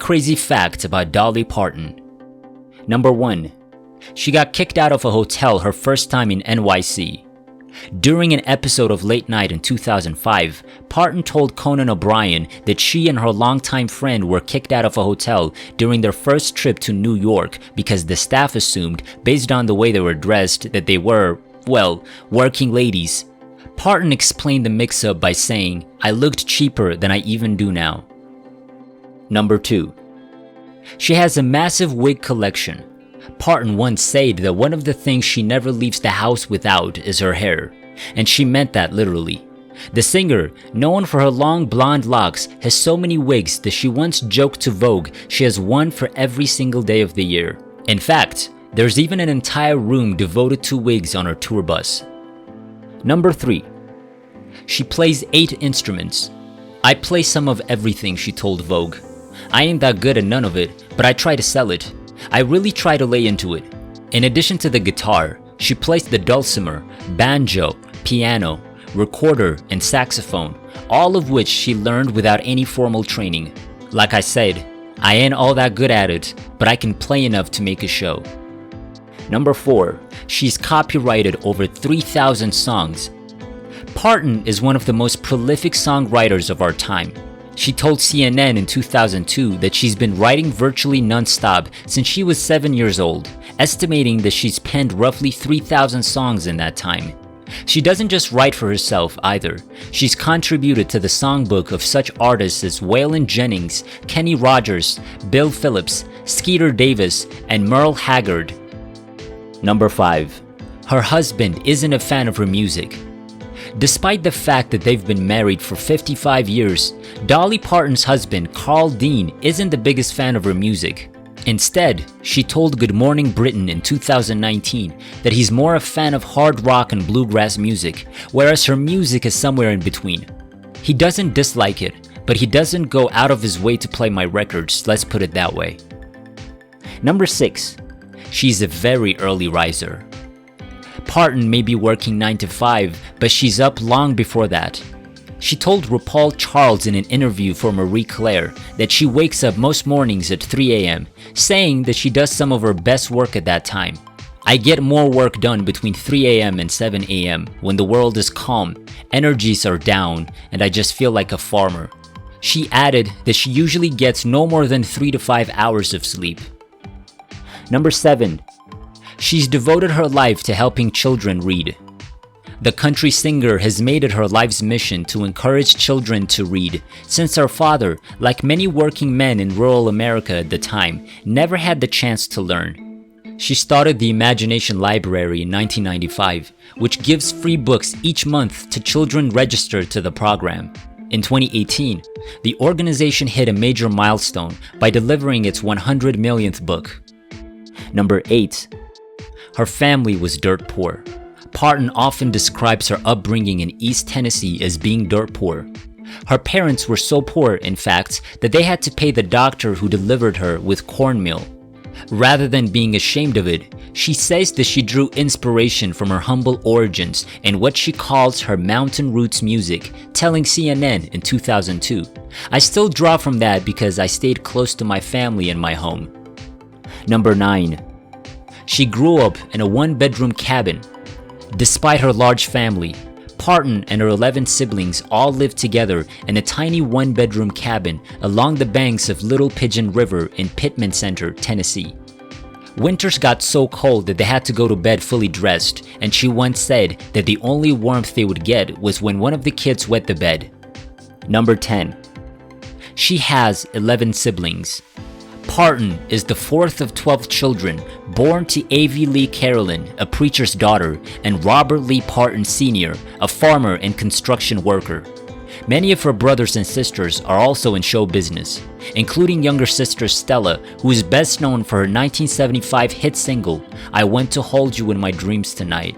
Crazy facts about Dolly Parton. Number 1. She got kicked out of a hotel her first time in NYC. During an episode of Late Night in 2005, Parton told Conan O'Brien that she and her longtime friend were kicked out of a hotel during their first trip to New York because the staff assumed, based on the way they were dressed, that they were, well, working ladies. Parton explained the mix-up by saying, "I looked cheaper than I even do now." Number 2. She has a massive wig collection. Parton once said that one of the things she never leaves the house without is her hair, and she meant that literally. The singer, known for her long blonde locks, has so many wigs that she once joked to Vogue she has one for every single day of the year. In fact, there's even an entire room devoted to wigs on her tour bus. Number 3. She plays 8 instruments. "I play some of everything," she told Vogue. "I ain't that good at none of it, but I try to sell it. I really try to lay into it." In addition to the guitar, she plays the dulcimer, banjo, piano, recorder, and saxophone, all of which she learned without any formal training. Like I said, I ain't all that good at it, but I can play enough to make a show. Number 4. She's copyrighted over 3,000 songs. Parton is one of the most prolific songwriters of our time. She told CNN in 2002 that she's been writing virtually non-stop since she was 7 years old, estimating that she's penned roughly 3,000 songs in that time. She doesn't just write for herself either. She's contributed to the songbook of such artists as Waylon Jennings, Kenny Rogers, Bill Phillips, Skeeter Davis, and Merle Haggard. Number 5. Her husband isn't a fan of her music. Despite the fact that they've been married for 55 years, Dolly Parton's husband, Carl Dean, isn't the biggest fan of her music. Instead, she told Good Morning Britain in 2019 that he's more a fan of hard rock and bluegrass music, whereas her music is somewhere in between. He doesn't dislike it, but he doesn't go out of his way to play my records, let's put it that way. Number 6. She's a very early riser. Parton may be working 9 to 5, but she's up long before that. She told RuPaul Charles in an interview for Marie Claire that she wakes up most mornings at 3 a.m., saying that she does some of her best work at that time. "I get more work done between 3 a.m. and 7 a.m. when the world is calm, energies are down, and I just feel like a farmer." She added that she usually gets no more than 3 to 5 hours of sleep. Number 7. She's devoted her life to helping children read. The country singer has made it her life's mission to encourage children to read, since her father, like many working men in rural America at the time, never had the chance to learn. She started the Imagination Library in 1995, which gives free books each month to children registered to the program. In 2018, the organization hit a major milestone by delivering its 100 millionth book. Number 8. Her family was dirt poor. Parton often describes her upbringing in East Tennessee as being dirt poor. Her parents were so poor, in fact, that they had to pay the doctor who delivered her with cornmeal. Rather than being ashamed of it, she says that she drew inspiration from her humble origins and what she calls her mountain roots music, telling CNN in 2002, "I still draw from that because I stayed close to my family and my home." Number 9. She grew up in a one-bedroom cabin. Despite her large family, Parton and her 11 siblings all lived together in a tiny one-bedroom cabin along the banks of Little Pigeon River in Pittman Center, Tennessee. Winters got so cold that they had to go to bed fully dressed, and she once said that the only warmth they would get was when one of the kids wet the bed. Number 10. She has 11 siblings. Parton is the 4th of 12 children born to Avie Lee Carolyn, a preacher's daughter, and Robert Lee Parton Sr., a farmer and construction worker. Many of her brothers and sisters are also in show business, including younger sister Stella, who is best known for her 1975 hit single, "I Want to Hold You in My Dreams Tonight."